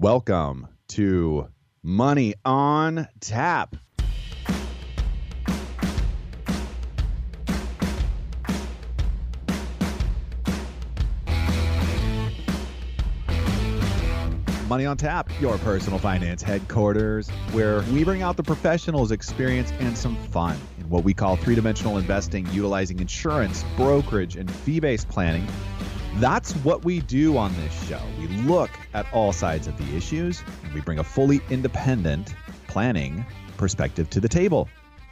Welcome to Money on Tap. Money on Tap, your personal finance headquarters, where we bring out the professionals' experience and some fun in what we call three-dimensional investing, utilizing insurance, brokerage, and fee-based planning. That's what we do on this show. We look at all sides of the issues, and we bring a fully independent planning perspective to the table.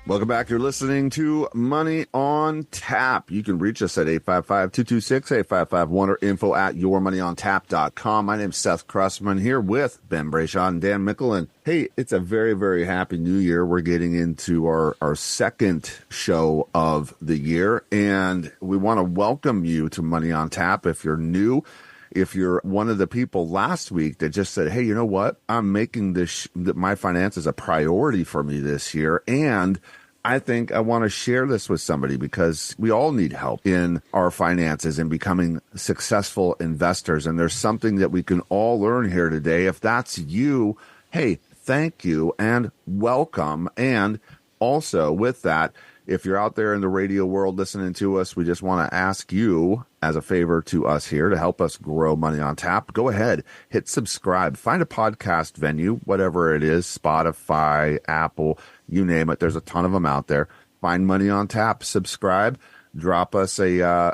Welcome back. You're listening to Money on Tap. You can reach us at 855-226-8551 or info@yourmoneyontap.com. My name's Seth Cressman here with Ben Brayshaw and Dan Mickelin. Hey, it's a very, very happy new year. We're getting into our second show of the year, and we want to welcome you to Money on Tap. If you're new, if you're one of the people last week that just said, hey, you know what? I'm making my finances a priority for me this year. And I think I want to share this with somebody because we all need help in our finances and becoming successful investors. And there's something that we can all learn here today. If that's you, hey, thank you and welcome. And also with that, if you're out there in the radio world listening to us, we just want to ask you as a favor to us here to help us grow Money on Tap. Go ahead, hit subscribe, find a podcast venue, whatever it is, Spotify, Apple, you name it. There's a ton of them out there. Find Money on Tap, subscribe, drop us a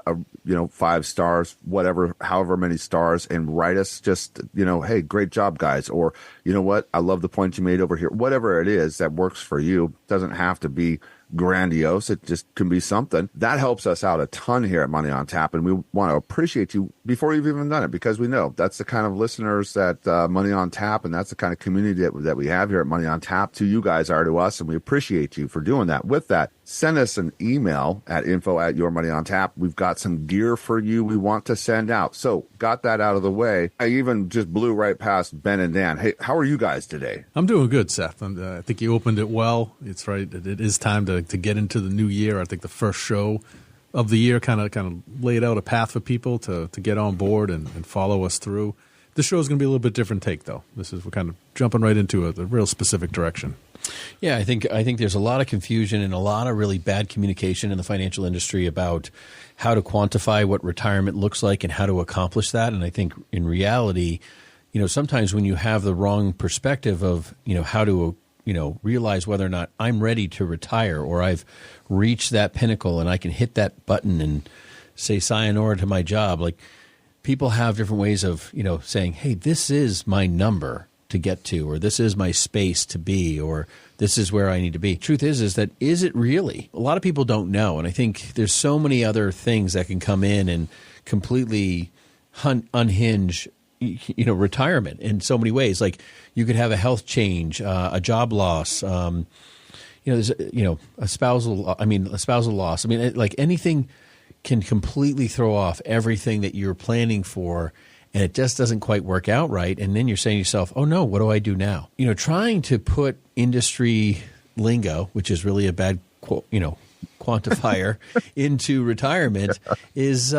5 stars, whatever, however many stars, and write us just, hey, great job, guys. Or, you know what? I love the point you made over here. Whatever it is that works for you. Doesn't have to be grandiose. It just can be something that helps us out a ton here at Money on Tap, and we want to appreciate you before you've even done it, because we know that's the kind of listeners that Money on Tap, and that's the kind of community that we have here at Money on Tap. To you guys are to us, and we appreciate you for doing that. With that, send us an email at info@yourmoneyontap. We've got some gear for you we want to send out. So got that out of the way. I even just blew right past Ben and Dan. Hey, how are you guys today? I'm doing good, Seth. I think you opened it well. It's right. It is time to get into the new year. I think the first show of the year kind of laid out a path for people to get on board and follow us through. This show is going to be a little bit different take, though. We're kind of jumping right into a real specific direction. Yeah, I think there's a lot of confusion and a lot of really bad communication in the financial industry about how to quantify what retirement looks like and how to accomplish that. And I think in reality, sometimes when you have the wrong perspective of, how to realize whether or not I'm ready to retire or I've reached that pinnacle and I can hit that button and say sayonara to my job. Like, people have different ways of, saying, hey, this is my number to get to, or this is my space to be, or this is where I need to be. Truth is it really? A lot of people don't know. And I think there's so many other things that can come in and completely unhinge retirement in so many ways. Like, you could have a health change, a job loss, there's a spousal loss. I mean, like, anything can completely throw off everything that you're planning for, and it just doesn't quite work out right. And then you're saying to yourself, oh no, what do I do now? Trying to put industry lingo, which is really a bad quantifier, into retirement is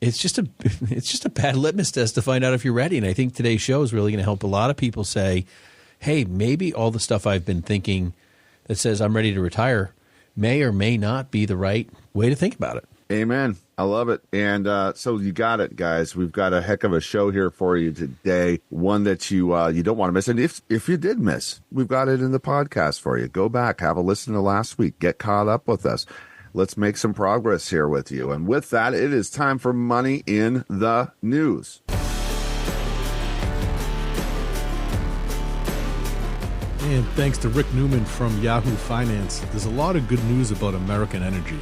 it's just a bad litmus test to find out if you're ready. And I think today's show is really going to help a lot of people say, hey, maybe all the stuff I've been thinking that says I'm ready to retire may or may not be the right way to think about it. Amen. I love it. And so you got it, guys. We've got a heck of a show here for you today, one that you don't want to miss. And if you did miss, we've got it in the podcast for you. Go back, have a listen to last week, get caught up with us. Let's make some progress here with you. And with that, it is time for Money in the News. And thanks to Rick Newman from Yahoo Finance, there's a lot of good news about American energy.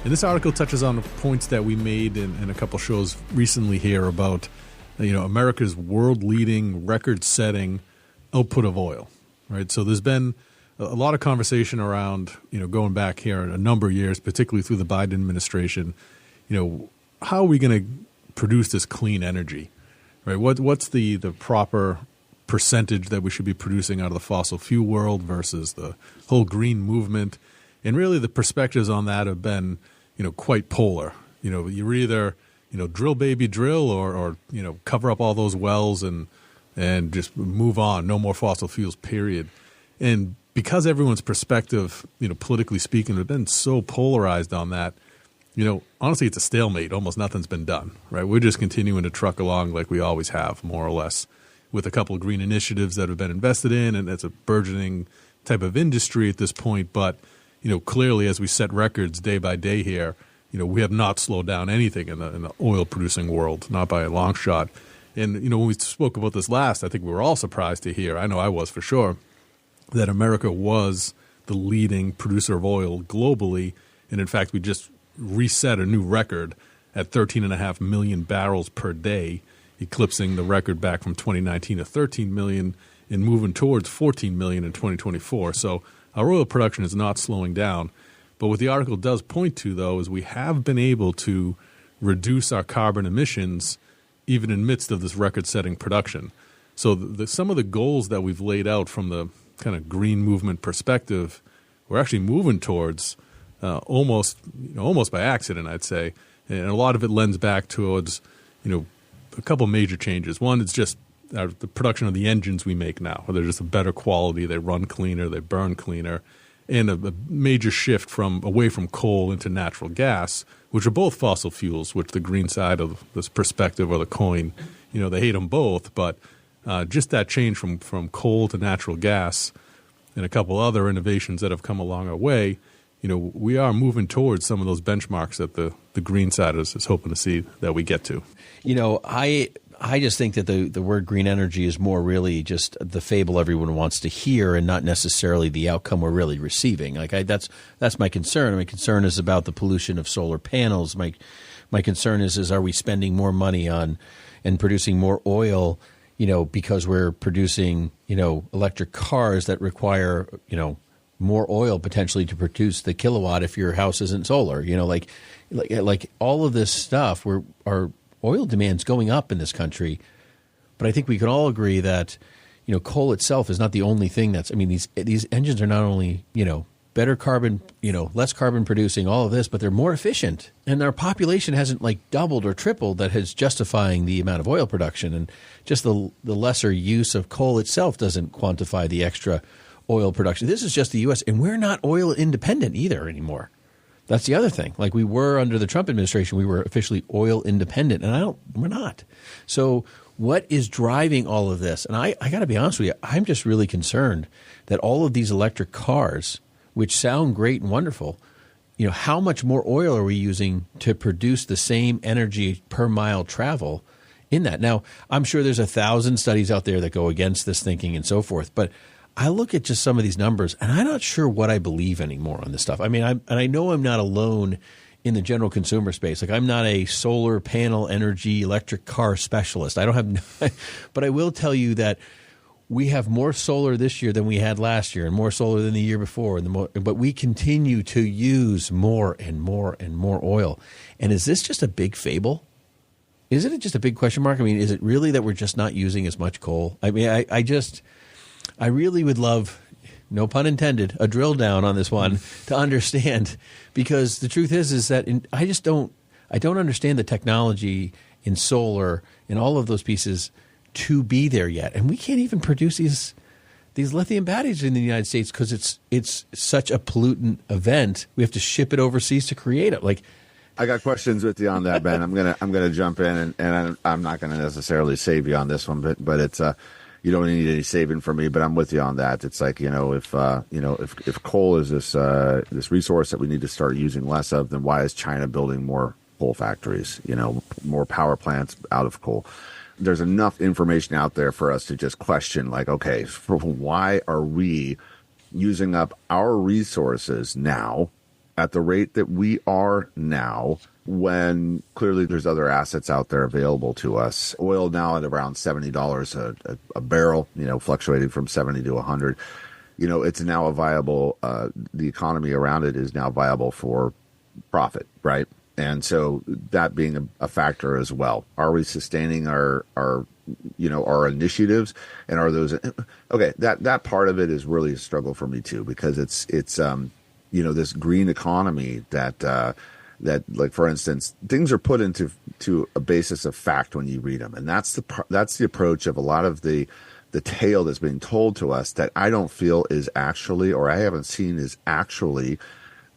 And this article touches on the points that we made in a couple shows recently here about, America's world-leading, record-setting output of oil, right? So there's been a lot of conversation around, going back here a number of years, particularly through the Biden administration, how are we going to produce this clean energy, right? What's the proper percentage that we should be producing out of the fossil fuel world versus the whole green movement? And really the perspectives on that have been, quite polar. You're either, drill baby drill or cover up all those wells and and just move on. No more fossil fuels, period. And because everyone's perspective, politically speaking, has been so polarized on that, honestly, it's a stalemate. Almost nothing's been done, right? We're just continuing to truck along like we always have, more or less, with a couple of green initiatives that have been invested in, and it's a burgeoning type of industry at this point. But, clearly, as we set records day by day here, we have not slowed down anything in the oil-producing world, not by a long shot. And, when we spoke about this last, I think we were all surprised to hear, I know I was for sure, that America was the leading producer of oil globally. And, in fact, we just reset a new record at 13.5 million barrels per day, eclipsing the record back from 2019 to 13 million and moving towards 14 million in 2024. So our oil production is not slowing down. But what the article does point to, though, is we have been able to reduce our carbon emissions even in midst of this record-setting production. So some of the goals that we've laid out from the kind of green movement perspective, we're actually moving towards almost by accident, I'd say. And a lot of it lends back towards, a couple major changes. One, it's just the production of the engines we make now. They're just a better quality. They run cleaner. They burn cleaner. And a major shift away from coal into natural gas, which are both fossil fuels, which the green side of this perspective or the coin, they hate them both. But just that change from coal to natural gas and a couple other innovations that have come along our way, we are moving towards some of those benchmarks that the green side is hoping to see that we get to. I just think that the word green energy is more really just the fable everyone wants to hear and not necessarily the outcome we're really receiving. That's my concern. My concern is about the pollution of solar panels. My concern is are we spending more money on and producing more oil, because we're producing, electric cars that require, more oil potentially to produce the kilowatt if your house isn't solar. Like all of this stuff, our oil demand's going up in this country, but I think we can all agree that, coal itself is not the only thing these engines are not only, better carbon, less carbon producing, all of this, but they're more efficient. And our population hasn't doubled or tripled that is justifying the amount of oil production. And just the lesser use of coal itself doesn't quantify the extra oil production. This is just the U.S., and we're not oil independent either anymore. That's the other thing. Like we were under the Trump administration, we were officially oil independent, and we're not. So what is driving all of this? And I got to be honest with you, I'm just really concerned that all of these electric cars, which sound great and wonderful, how much more oil are we using to produce the same energy per mile travel in that? Now, I'm sure there's 1,000 studies out there that go against this thinking and so forth, but I look at just some of these numbers, and I'm not sure what I believe anymore on this stuff. I mean, I know I'm not alone in the general consumer space. Like I'm not a solar panel energy electric car specialist. I don't have, but I will tell you that we have more solar this year than we had last year, and more solar than the year before. But we continue to use more and more and more oil. And is this just a big fable? Isn't it just a big question mark? I mean, is it really that we're just not using as much coal? I mean, I really would love, no pun intended, a drill down on this one to understand, because the truth is that I don't understand the technology in solar and all of those pieces to be there yet, and we can't even produce these lithium batteries in the United States because it's such a pollutant event. We have to ship it overseas to create it. Like, I got questions with you on that, Ben. I'm gonna jump in, and I'm not gonna necessarily save you on this one, but it's you don't need any saving from me, but I'm with you on that. It's like, if coal is this resource that we need to start using less of, then why is China building more coal factories, more power plants out of coal? There's enough information out there for us to just question, like, okay, why are we using up our resources now at the rate that we are now, when clearly there's other assets out there available to us? Oil now at around $70 a barrel, fluctuating from 70 to 100. It's now a viable, the economy around it is now viable for profit, right? And so that being a factor as well. Are we sustaining our initiatives, and are those okay? That part of it is really a struggle for me too, because it's this green economy that that, like, for instance, things are put into a basis of fact when you read them. And that's the approach of a lot of the tale that's being told to us that I don't feel is actually, or I haven't seen is actually,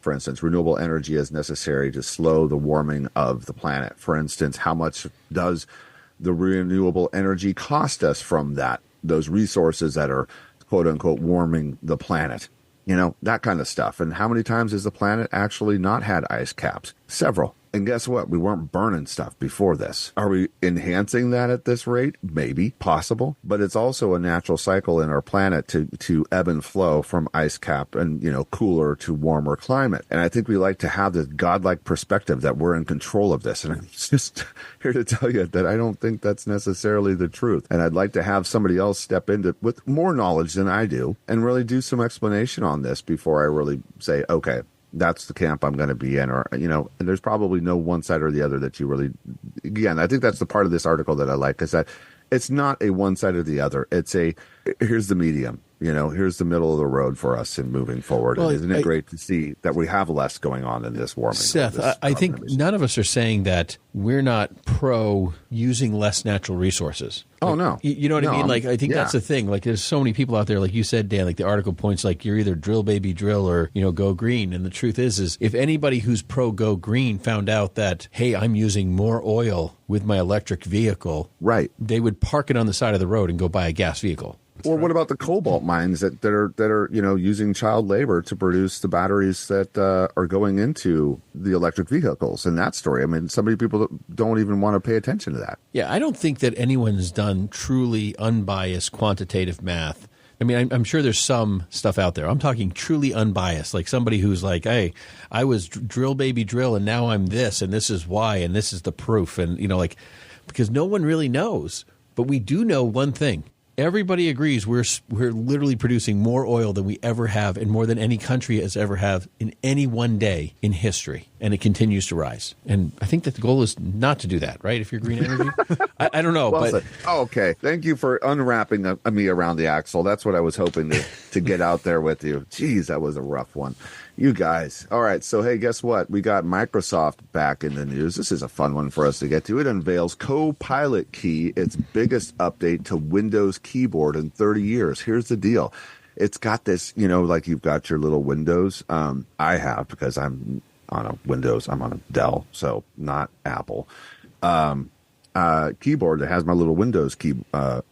for instance, renewable energy is necessary to slow the warming of the planet. For instance, how much does the renewable energy cost us from those resources that are, quote unquote, warming the planet? That kind of stuff. And how many times has the planet actually not had ice caps? Several. And guess what? We weren't burning stuff before this. Are we enhancing that at this rate? Maybe, possible. But it's also a natural cycle in our planet to ebb and flow from ice cap and, cooler to warmer climate. And I think we like to have this godlike perspective that we're in control of this. And I'm just here to tell you that I don't think that's necessarily the truth. And I'd like to have somebody else step into with more knowledge than I do and really do some explanation on this before I really say, okay, that's the camp I'm going to be in, or, and there's probably no one side or the other that you really, again, I think that's the part of this article that I like, is that it's not a one side or the other. It's here's the medium, here's the middle of the road for us in moving forward. Well, and isn't it great to see that we have less going on in this warming? Seth, I think none of us are saying that we're not pro using less natural resources. Oh, no. You know what I mean? Like, I think that's the thing. Like, there's so many people out there, like you said, Dan, like the article points, like, you're either drill, baby, drill, or, go green. And the truth is if anybody who's pro go green found out that, hey, I'm using more oil with my electric vehicle, right, they would park it on the side of the road and go buy a gas vehicle. Or what about the cobalt mines that are using child labor to produce the batteries that are going into the electric vehicles? And that story, I mean, so many people don't even want to pay attention to that. Yeah, I don't think that anyone's done truly unbiased quantitative math. I mean, I'm sure there's some stuff out there. I'm talking truly unbiased, like somebody who's like, hey, I was drill, baby, drill, and now I'm this, and this is why, and this is the proof. And, because no one really knows. But we do know one thing. Everybody agrees we're literally producing more oil than we ever have and more than any country has ever have in any one day in history. And it continues to rise. And I think that the goal is not to do that, right? If you're green energy. I don't know. Well, but okay. Thank you for unwrapping me around the axle. That's what I was hoping to get out there with you. Jeez, that was a rough one. You guys. All right. So, hey, guess what? We got Microsoft back in the news. This is a fun one for us to get to. It unveils Copilot Key, its biggest update to Windows keyboard in 30 years. Here's the deal. It's got this, like you've got your little Windows. I have, because I'm on a Windows. I'm on a Dell, so not Apple. Keyboard that has my little Windows key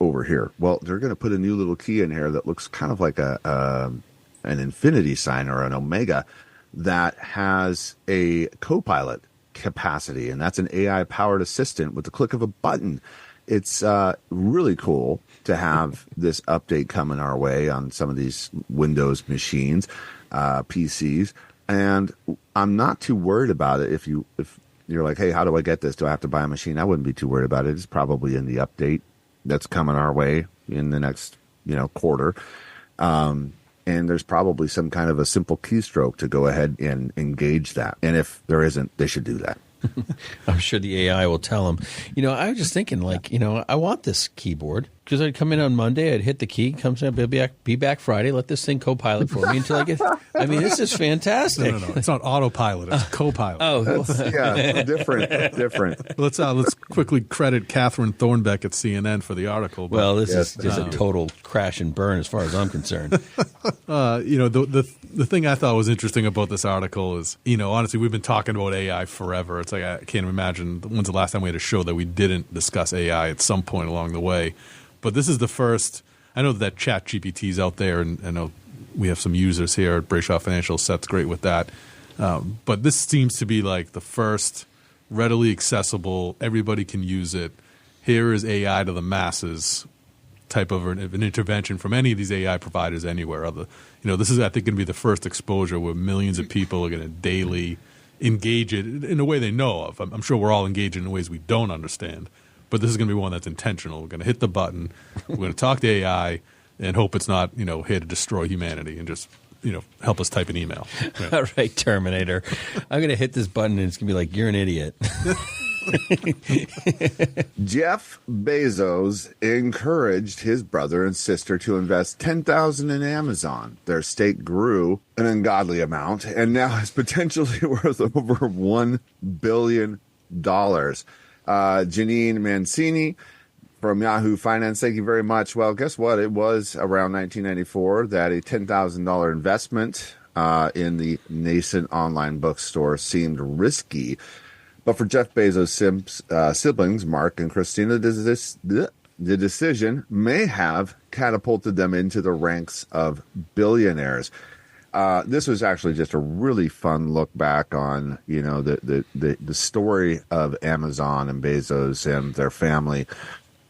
over here. Well, they're going to put a new little key in here that looks kind of like an infinity sign or an omega that has a Copilot capacity, and that's an AI-powered assistant with the click of a button. It's really cool to have this update coming our way on some of these Windows machines, PCs, and I'm not too worried about it. If you're like, hey, how do I get this? Do I have to buy a machine? I wouldn't be too worried about it. It's probably in the update that's coming our way in the next quarter. And there's probably some kind of a simple keystroke to go ahead and engage that. And if there isn't, they should do that. I'm sure the AI will tell them. I was just thinking, I want this keyboard because I'd come in on Monday, I'd hit the key, comes in, be back Friday, let this thing Copilot for me until I get. I mean, this is fantastic. No. It's not autopilot. It's Copilot. Different. Let's quickly credit Catherine Thornbeck at CNN for the article. But, well, this is just a total crash and burn as far as I'm concerned. The thing I thought was interesting about this article is, honestly, we've been talking about AI forever. It's like I can't imagine when's the last time we had a show that we didn't discuss AI at some point along the way. But this is the first. I know that ChatGPT is out there, and I know we have some users here at Brayshaw Financial. Seth's great with that. But this seems to be like the first readily accessible, everybody can use it. Here is AI to the masses type of an intervention from any of these AI providers anywhere. This is, I think, going to be the first exposure where millions of people are going to daily engage it in a way they know of. I'm sure we're all engaging in ways we don't understand. But this is going to be one that's intentional. We're going to hit the button. We're going to talk to AI and hope it's not, here to destroy humanity and just, help us type an email. Right. All right, Terminator. I'm going to hit this button and it's going to be like, you're an idiot. Jeff Bezos encouraged his brother and sister to invest $10,000 in Amazon. Their stake grew an ungodly amount and now is potentially worth over $1 billion. Janine Mancini from Yahoo Finance, thank you very much. Well, guess what? It was around 1994 that a $10,000 investment in the nascent online bookstore seemed risky. But for Jeff Bezos' siblings, Mark and Christina, the decision may have catapulted them into the ranks of billionaires. This was actually just a really fun look back on, the story of Amazon and Bezos and their family.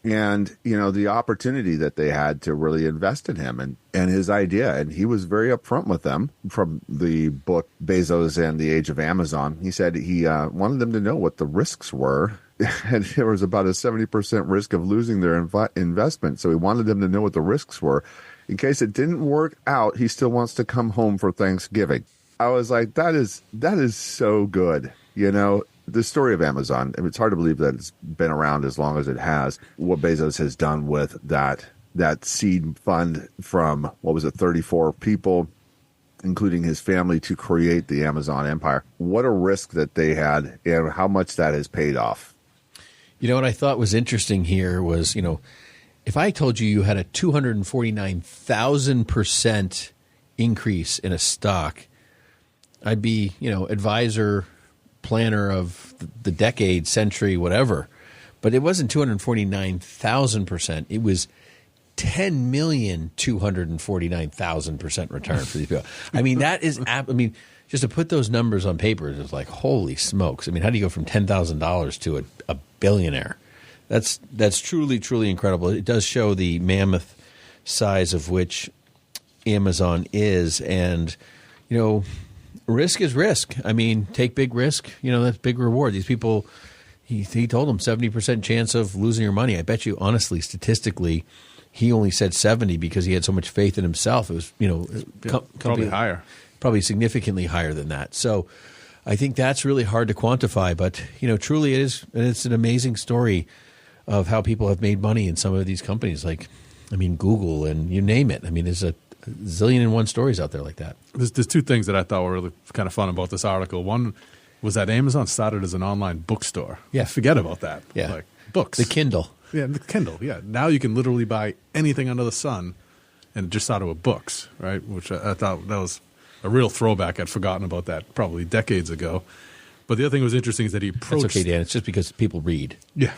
And, the opportunity that they had to really invest in him and his idea. And he was very upfront with them from the book Bezos and the Age of Amazon. He said he wanted them to know what the risks were. And there was about a 70% risk of losing their investment. So he wanted them to know what the risks were. In case it didn't work out, he still wants to come home for Thanksgiving. I was like, that is so good, The story of Amazon, it's hard to believe that it's been around as long as it has. What Bezos has done with that seed fund from, 34 people, including his family, to create the Amazon empire. What a risk that they had and how much that has paid off. What I thought was interesting here was, if I told you had a 249,000% increase in a stock, I'd be, advisor, planner of the decade, century, whatever. But it wasn't 249,000%. It was 10,249,000% return for these people. I mean, that is, just to put those numbers on paper is like, holy smokes. I mean, how do you go from $10,000 to a billionaire? That's truly, truly incredible. It does show the mammoth size of which Amazon is. And, risk is risk. I mean, take big risk. That's big reward. These people, he told them 70% chance of losing your money. I bet you, honestly, statistically, he only said 70 because he had so much faith in himself. It was, probably higher. Probably significantly higher than that. So I think that's really hard to quantify. But, truly it's an amazing story of how people have made money in some of these companies like, Google and you name it. There's a zillion and one stories out there like that. There's two things that I thought were really kind of fun about this article. One was that Amazon started as an online bookstore. Yeah. Forget about that. Yeah. Like books. The Kindle. Yeah, the Kindle. Yeah. Now you can literally buy anything under the sun and it just started with books, right? Which I thought that was a real throwback. I'd forgotten about that probably decades ago. But the other thing that was interesting is that he approached... That's okay, Dan. It's just because people read. Yeah.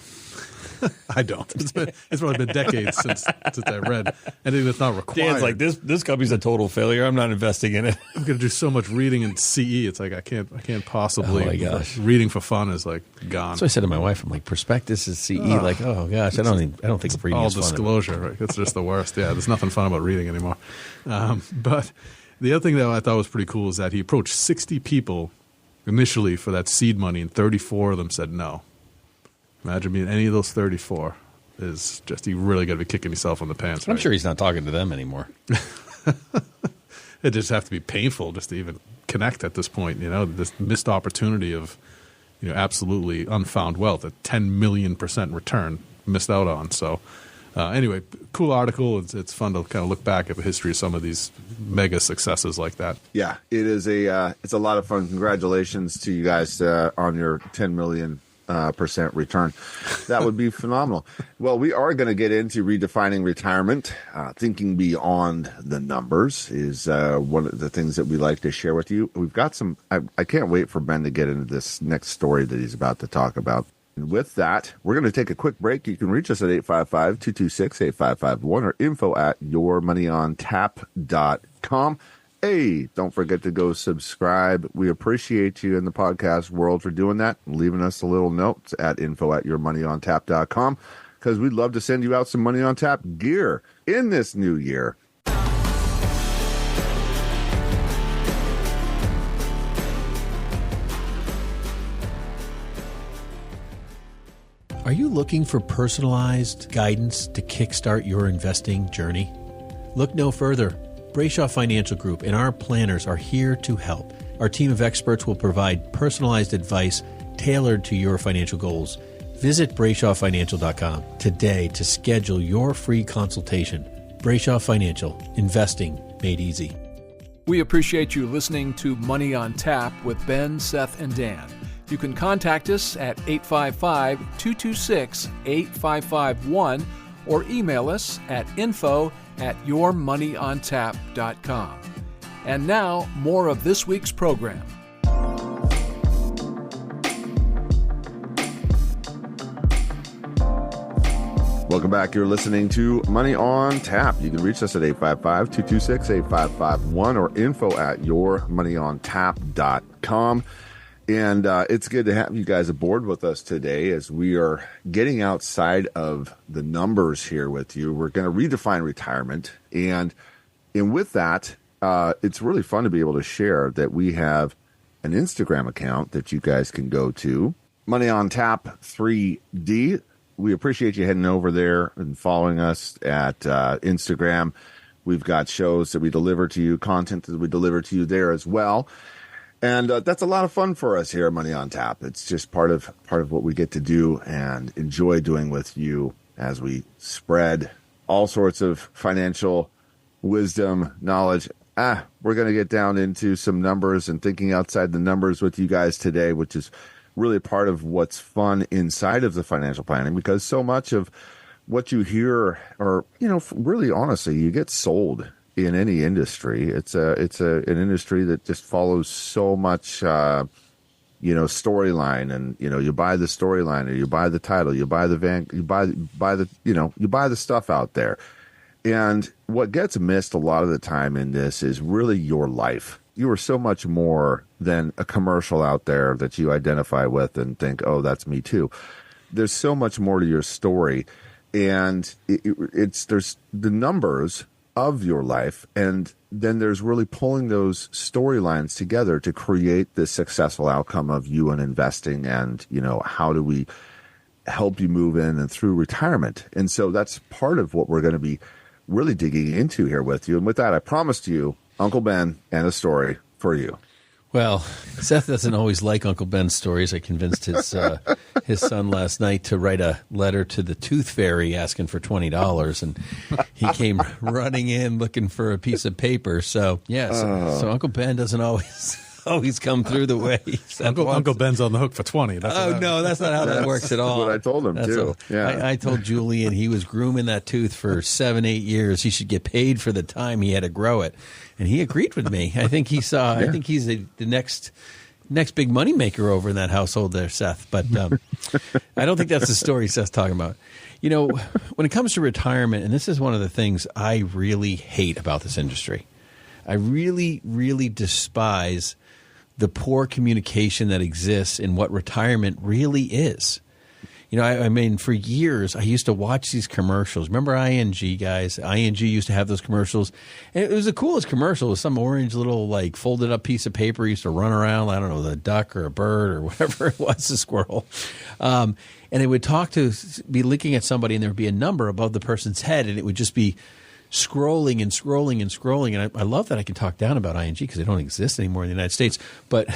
I don't. It's probably been decades since I read anything that's not required. Dan's like, this company's a total failure. I'm not investing in it. I'm going to do so much reading in CE. It's like I can't possibly. Oh my gosh. Reading for fun is like gone. So I said to my wife, I'm like, prospectus is CE. Like, oh gosh, I don't think reading all is fun. All disclosure, right? That's just the worst. Yeah, there's nothing fun about reading anymore. But the other thing that I thought was pretty cool is that he approached 60 people initially for that seed money, and 34 of them said no. Imagine being any of those 34 is just, you really got to be kicking yourself in the pants. I'm sure he's not talking to them anymore. It just have to be painful just to even connect at this point. This missed opportunity of, absolutely unfound wealth, a 10 million % return missed out on. So anyway, cool article. It's fun to kind of look back at the history of some of these mega successes like that. Yeah, it is it's a lot of fun. Congratulations to you guys on your 10 million % return. That would be phenomenal. Well, we are going to get into redefining retirement. Thinking beyond the numbers is one of the things that we like to share with you. We've got some, I can't wait for Ben to get into this next story that he's about to talk about. And with that, we're going to take a quick break. You can reach us at 855-226-8551 or info@yourmoneyontap.com. Hey, don't forget to go subscribe. We appreciate you in the podcast world for doing that and leaving us a little note at info@yourmoneyontap.com because we'd love to send you out some Money on Tap gear in this new year. Are you looking for personalized guidance to kickstart your investing journey? Look no further. Brayshaw Financial Group and our planners are here to help. Our team of experts will provide personalized advice tailored to your financial goals. Visit BrayshawFinancial.com today to schedule your free consultation. Brayshaw Financial, investing made easy. We appreciate you listening to Money on Tap with Ben, Seth, and Dan. You can contact us at 855-226-8551 or email us at info@yourmoneyontap.com. And now, more of this week's program. Welcome back. You're listening to Money on Tap. You can reach us at 855-226-8551 or info@yourmoneyontap.com. And it's good to have you guys aboard with us today as we are getting outside of the numbers here with you. We're going to redefine retirement. And with that, it's really fun to be able to share that we have an Instagram account that you guys can go to, Money on Tap 3D. We appreciate you heading over there and following us at Instagram. We've got shows that we deliver to you, content that we deliver to you there as well. And that's a lot of fun for us here at Money on Tap. It's just part of what we get to do and enjoy doing with you as we spread all sorts of financial wisdom, knowledge. We're going to get down into some numbers and thinking outside the numbers with you guys today, which is really part of what's fun inside of the financial planning, because so much of what you hear, or really honestly, you get sold in any industry. It's an industry that just follows so much storyline, and you buy the storyline, or you buy the title, you buy the you buy the stuff out there. And what gets missed a lot of the time in this is really your life. You are so much more than a commercial out there that you identify with and think, oh, that's me too. There's so much more to your story. And there's the numbers of your life. And then there's really pulling those storylines together to create this successful outcome of you and investing. And, how do we help you move in and through retirement? And so that's part of what we're going to be really digging into here with you. And with that, I promised you Uncle Ben and a story for you. Well, Seth doesn't always like Uncle Ben's stories. I convinced his son last night to write a letter to the Tooth Fairy asking for $20, and he came running in looking for a piece of paper. So, so Uncle Ben doesn't always come through the way Uncle Ben's on the hook for 20. No, that's not how that works at all. That's what I told him, too. I told Julian he was grooming that tooth for 7-8 years. He should get paid for the time he had to grow it. And he agreed with me. I think he saw. I think he's the next big money maker over in that household there, Seth. But I don't think that's the story Seth's talking about. When it comes to retirement, and this is one of the things I really hate about this industry. I really, really despise the poor communication that exists in what retirement really is. For years, I used to watch these commercials. Remember ING, guys? ING used to have those commercials. And it was the coolest commercial. It was some orange little, folded up piece of paper. Used to run around, I don't know, the duck or a bird or whatever it was, a squirrel. And it would be looking at somebody, and there would be a number above the person's head, and it would just be scrolling and scrolling and scrolling. And I love that I can talk down about ING because they don't exist anymore in the United States. But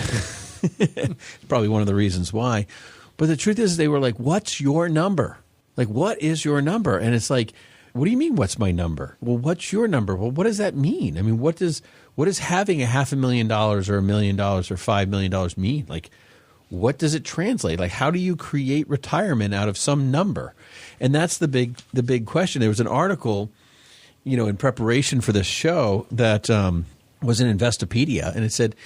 probably one of the reasons why. But the truth is, they were like, what's your number? What is your number? And it's like, what do you mean, what's my number? Well, what's your number? Well, what does that mean? I mean, what does having $500,000 or $1 million or $5 million mean? What does it translate? How do you create retirement out of some number? And that's the big question. There was an article, in preparation for this show that was in Investopedia, and it said,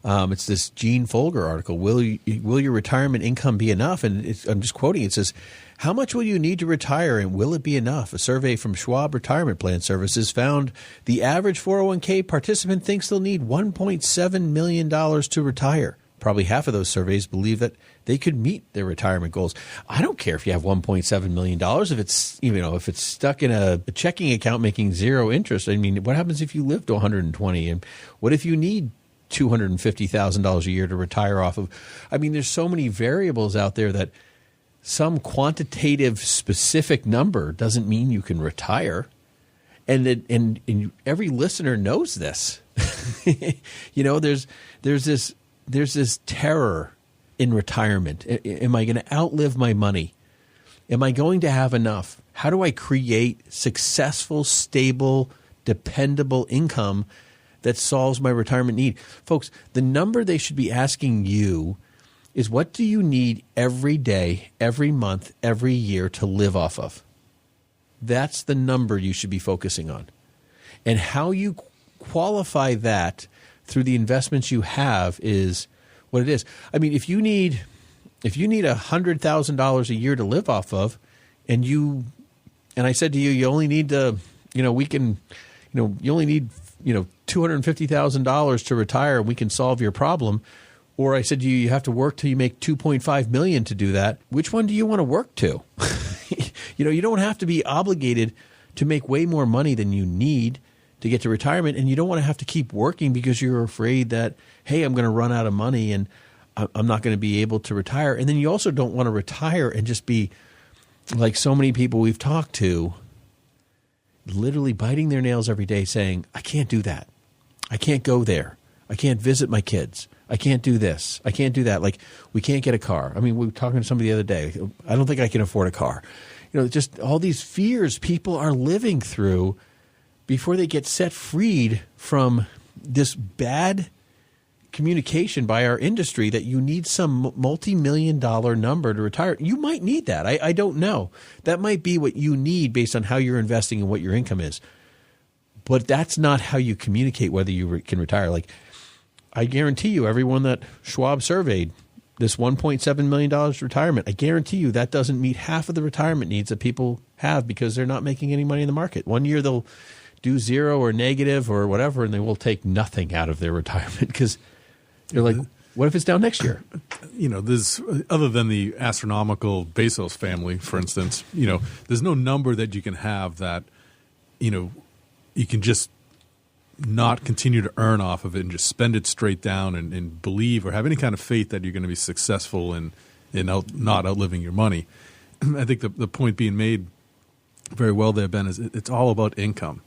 it's this Gene Folger article. Will your retirement income be enough? And I'm just quoting. It says, how much will you need to retire, and will it be enough? A survey from Schwab Retirement Plan Services found the average 401k participant thinks they'll need $1.7 million to retire. Probably half of those surveys believe that they could meet their retirement goals. I don't care if you have $1.7 million. If it's if it's stuck in a checking account making zero interest. I mean, what happens if you live to 120? And what if you need $250,000 a year to retire off of? I mean, there's so many variables out there that some quantitative specific number doesn't mean you can retire. And every listener knows this. There's this terror in retirement? Am I going to outlive my money? Am I going to have enough? How do I create successful, stable, dependable income that solves my retirement need? Folks, the number they should be asking you is, what do you need every day, every month, every year to live off of? That's the number you should be focusing on. And how you qualify that through the investments you have is what it is. I mean, if you need $100,000 a year to live off of, and I said to you, you only need to, you only need, $250,000 to retire, and we can solve your problem. Or I said to you, you have to work till you make $2.5 million to do that. Which one do you want to work to? You don't have to be obligated to make way more money than you need to get to retirement, and you don't want to have to keep working because you're afraid that, hey, I'm going to run out of money and I'm not going to be able to retire. And then you also don't want to retire and just be like so many people we've talked to, literally biting their nails every day saying, I can't do that. I can't go there. I can't visit my kids. I can't do this. I can't do that. Like, we can't get a car. I mean, we were talking to somebody the other day. I don't think I can afford a car. Just all these fears people are living through before they get set freed from this bad communication by our industry that you need some multi-million-dollar number to retire. You might need that. I don't know. That might be what you need based on how you're investing and what your income is. But that's not how you communicate whether you can retire. Like, I guarantee you, everyone that Schwab surveyed, this $1.7 million retirement, I guarantee you that doesn't meet half of the retirement needs that people have because they're not making any money in the market. One year they'll do zero or negative or whatever, and they will take nothing out of their retirement because they're like, what if it's down next year? There's, other than the astronomical Bezos family, for instance, there's no number that you can have that, you can just not continue to earn off of it and just spend it straight down and believe or have any kind of faith that you're going to be successful in not outliving your money. I think the point being made very well there, Ben, is it's all about income.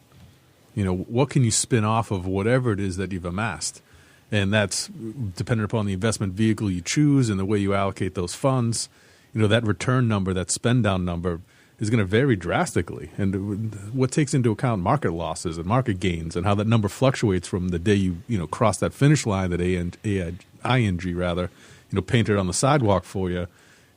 What can you spin off of whatever it is that you've amassed? And that's dependent upon the investment vehicle you choose and the way you allocate those funds. That return number, that spend down number is going to vary drastically. And what takes into account market losses and market gains and how that number fluctuates from the day you cross that finish line that ING rather, painted on the sidewalk for you.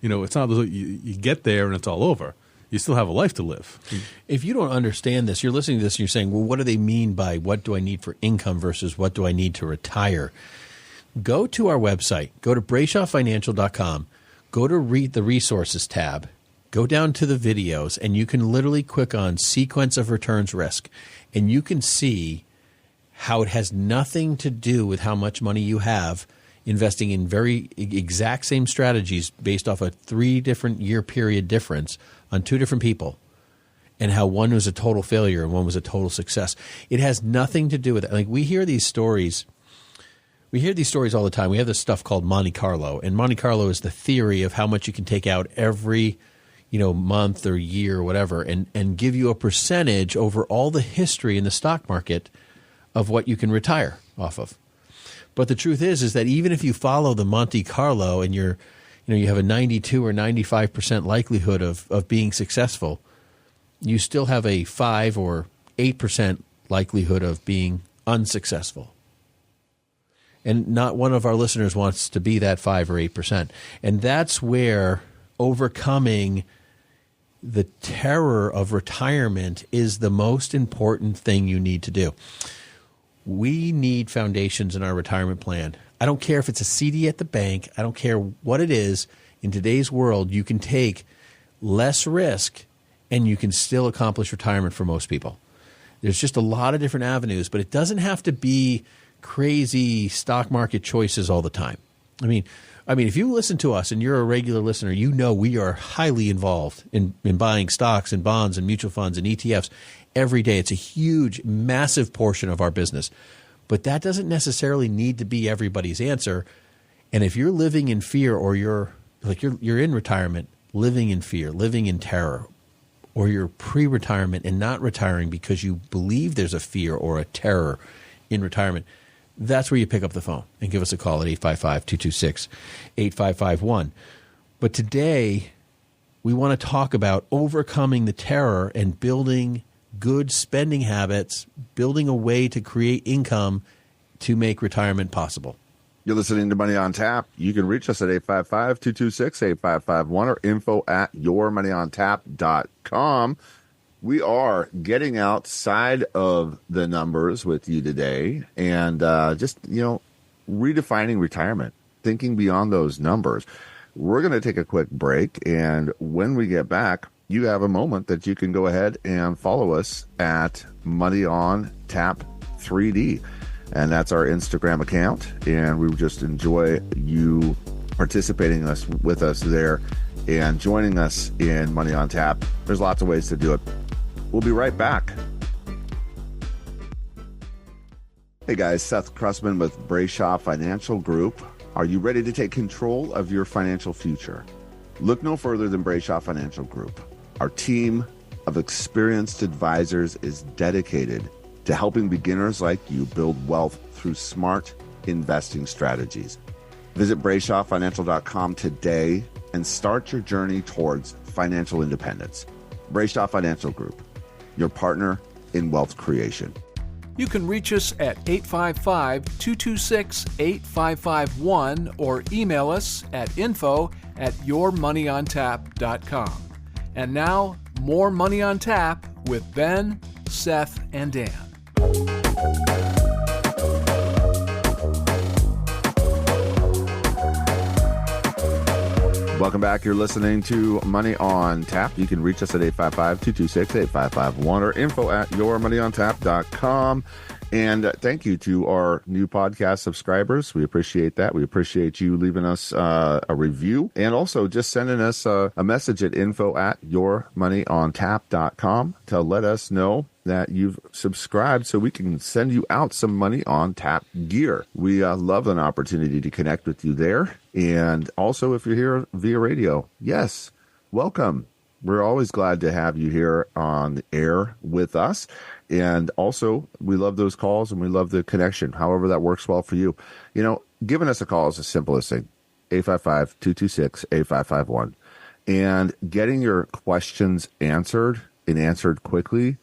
It's not as though you get there and it's all over. You still have a life to live. If you don't understand this, you're listening to this and you're saying, well, what do they mean by what do I need for income versus what do I need to retire? Go to our website. Go to BrayshawFinancial.com. Go to read the resources tab. Go down to the videos, and you can literally click on sequence of returns risk, and you can see how it has nothing to do with how much money you have investing in very exact same strategies based off a 3 different year period difference on 2 different people, and how one was a total failure and one was a total success. It has nothing to do with it. Like, we hear these stories. We hear these stories all the time. We have this stuff called Monte Carlo, and Monte Carlo is the theory of how much you can take out every month or year or whatever, and give you a percentage over all the history in the stock market of what you can retire off of. But the truth is that even if you follow the Monte Carlo and you have a 92 or 95% likelihood of being successful, you still have a 5 or 8% likelihood of being unsuccessful. And not one of our listeners wants to be that 5 or 8%. And that's where overcoming the terror of retirement is the most important thing you need to do. We need foundations in our retirement plan. I don't care if it's a CD at the bank. I don't care what it is. In today's world, you can take less risk and you can still accomplish retirement for most people. There's just a lot of different avenues, but it doesn't have to be crazy stock market choices all the time. I mean, if you listen to us and you're a regular listener, you know we are highly involved in buying stocks and bonds and mutual funds and ETFs every day. It's a huge, massive portion of our business. But that doesn't necessarily need to be everybody's answer. And if you're living in fear, or you're in retirement, living in fear, living in terror, or you're pre-retirement and not retiring because you believe there's a fear or a terror in retirement, that's where you pick up the phone and give us a call at 855-226-8551. But today, we want to talk about overcoming the terror and building good spending habits, building a way to create income to make retirement possible. You're listening to Money on Tap. You can reach us at 855-226-8551 or info@yourmoneyontap.com. We are getting outside of the numbers with you today and redefining retirement, thinking beyond those numbers. We're going to take a quick break, and when we get back, you have a moment that you can go ahead and follow us at Money on Tap 3D. And that's our Instagram account. And we just enjoy you participating with us there and joining us in Money on Tap. There's lots of ways to do it. We'll be right back. Hey guys, Seth Cressman with Brayshaw Financial Group. Are you ready to take control of your financial future? Look no further than Brayshaw Financial Group. Our team of experienced advisors is dedicated to helping beginners like you build wealth through smart investing strategies. Visit BrayshawFinancial.com today and start your journey towards financial independence. Brayshaw Financial Group, your partner in wealth creation. You can reach us at 855-226-8551 or email us at info@yourmoneyontap.com. And now, more Money on Tap with Ben, Seth, and Dan. Welcome back. You're listening to Money on Tap. You can reach us at 855-226-8551 or info@yourmoneyontap.com. And thank you to our new podcast subscribers. We appreciate that. We appreciate you leaving us a review and also just sending us a message at info@yourmoneyontap.com to let us know that you've subscribed so we can send you out some Money on Tap gear. We love an opportunity to connect with you there. And also, if you're here via radio, yes, welcome. We're always glad to have you here on the air with us. And also, we love those calls and we love the connection, however that works well for you. You know, giving us a call is the simplest thing, 855-226-8551. And getting your questions answered and answered quickly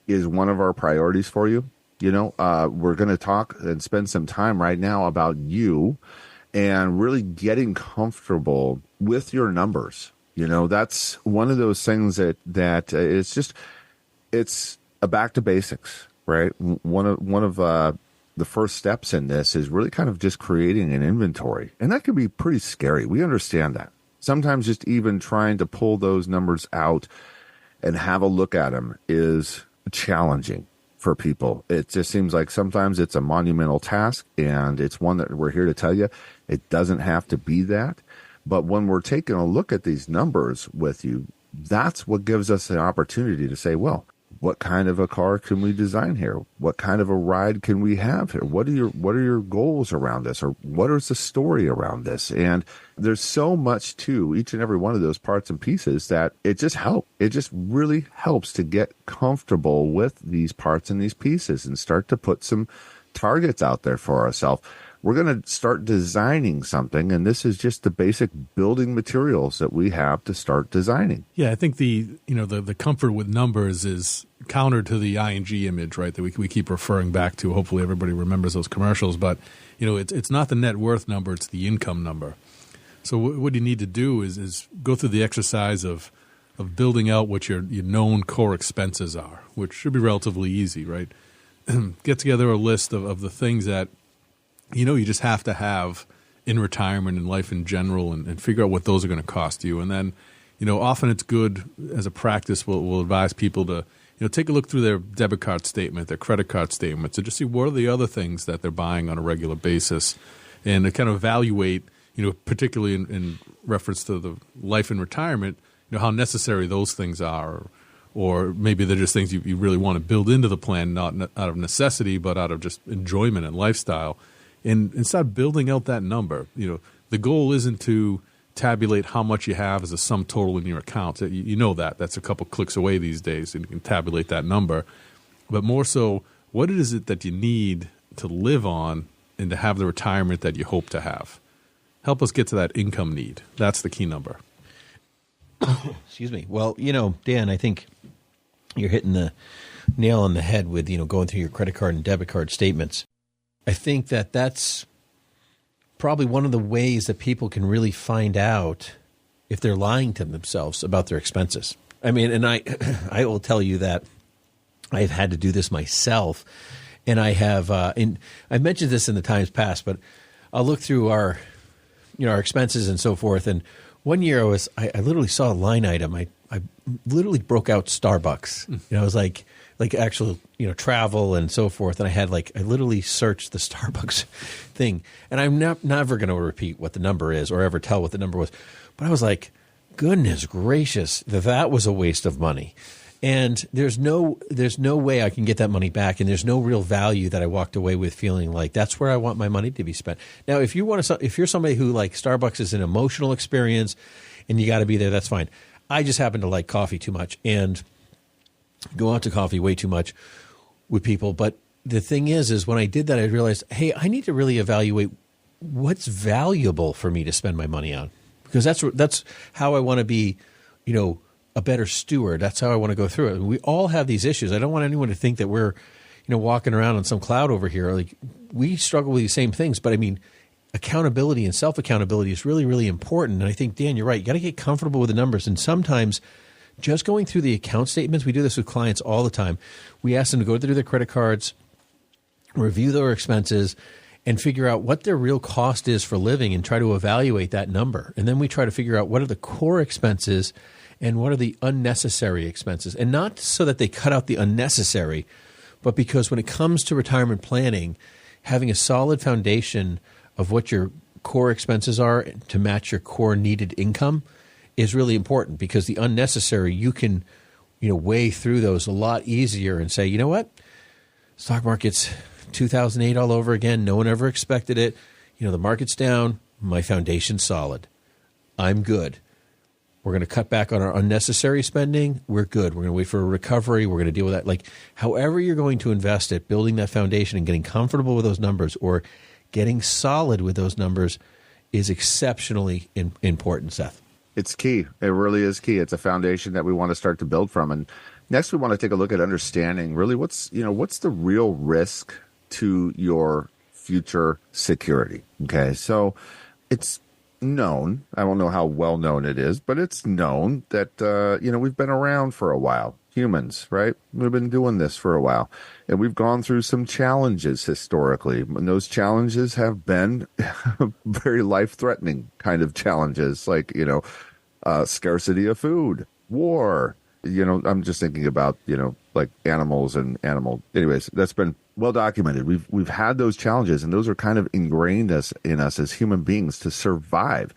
is one of our priorities for you. You know, we're going to talk and spend some time right now about you and really getting comfortable with your numbers. You know, that's one of those things that it's a back to basics, right? One of the first steps in this is really kind of just creating an inventory. And that can be pretty scary. We understand that. Sometimes just even trying to pull those numbers out and have a look at them is challenging for people. It just seems like sometimes it's a monumental task, and it's one that we're here to tell you it doesn't have to be that. But when we're taking a look at these numbers with you, that's what gives us an opportunity to say, well, what kind of a car can we design here? What kind of a ride can we have here? What are your goals around this? Or what is the story around this? And there's so much to each and every one of those parts and pieces that it just helps. It just really helps to get comfortable with these parts and these pieces and start to put some targets out there for ourselves. We're going to start designing something, and this is just the basic building materials that we have to start designing. Yeah, I think the comfort with numbers is counter to the ING image, right, that we keep referring back to. Hopefully everybody remembers those commercials, but you know, it's not the net worth number, it's the income number. So what you need to do is go through the exercise of building out what your known core expenses are, which should be relatively easy, right? Get together a list of the things that you just have to have in retirement and life in general, and figure out what those are going to cost you. And then, often it's good as a practice. We'll advise people to, take a look through their debit card statement, their credit card statement, to just see what are the other things that they're buying on a regular basis, and to kind of evaluate, particularly in reference to the life in retirement, how necessary those things are. Or maybe they're just things you really want to build into the plan, not out of necessity, but out of just enjoyment and lifestyle. And start building out that number. The goal isn't to tabulate how much you have as a sum total in your account. You know that's a couple clicks away these days, and you can tabulate that number. But more so, what is it that you need to live on and to have the retirement that you hope to have. Help us get to that income need. That's the key number. Excuse me. Well, Dan, I think you're hitting the nail on the head with, going through your credit card and debit card statements. I think that's probably one of the ways that people can really find out if they're lying to themselves about their expenses. I mean, and I will tell you that I've had to do this myself, and I have, and I've mentioned this in the times past, but I'll look through our expenses and so forth. And one year I literally saw a line item. I literally broke out Starbucks. I was like actual, travel and so forth. And I literally searched the Starbucks thing, and I'm never going to repeat what the number is or ever tell what the number was. But I was like, goodness gracious, that was a waste of money. And there's no way I can get that money back, and there's no real value that I walked away with feeling like that's where I want my money to be spent. Now, if you're somebody who like Starbucks is an emotional experience, and you got to be there, that's fine. I just happen to like coffee too much and go out to coffee way too much with people. But the thing is when I did that, I realized, hey, I need to really evaluate what's valuable for me to spend my money on, because that's how I want to be, a better steward. That's how I want to go through it. We all have these issues. I don't want anyone to think that we're, walking around on some cloud over here. Like, we struggle with these same things, but I mean, accountability and self-accountability is really, really important. And I think, Dan, you're right. You got to get comfortable with the numbers. And sometimes just going through the account statements, we do this with clients all the time. We ask them to go through their credit cards, review their expenses, and figure out what their real cost is for living and try to evaluate that number. And then we try to figure out what are the core expenses and what are the unnecessary expenses. And not so that they cut out the unnecessary, but because when it comes to retirement planning, having a solid foundation of what your core expenses are to match your core needed income is really important, because the unnecessary, you can, weigh through those a lot easier and say, you know what, stock market's 2008 all over again. No one ever expected it. The market's down. My foundation's solid. I'm good. We're going to cut back on our unnecessary spending. We're good. We're going to wait for a recovery. We're going to deal with that. Like, however you're going to invest it, building that foundation and getting comfortable with those numbers or getting solid with those numbers is exceptionally important, Seth. It's key. It really is key. It's a foundation that we want to start to build from. And next, we want to take a look at understanding really what's the real risk to your future security. Okay. So it's known, I don't know how well known it is, but it's known that, we've been around for a while. Humans, right? We've been doing this for a while, and we've gone through some challenges historically. And those challenges have been very life-threatening kind of challenges, like, scarcity of food, war. I'm just thinking about, like animals and anyways, that's been well documented. We've had those challenges, and those are kind of ingrained in us as human beings to survive.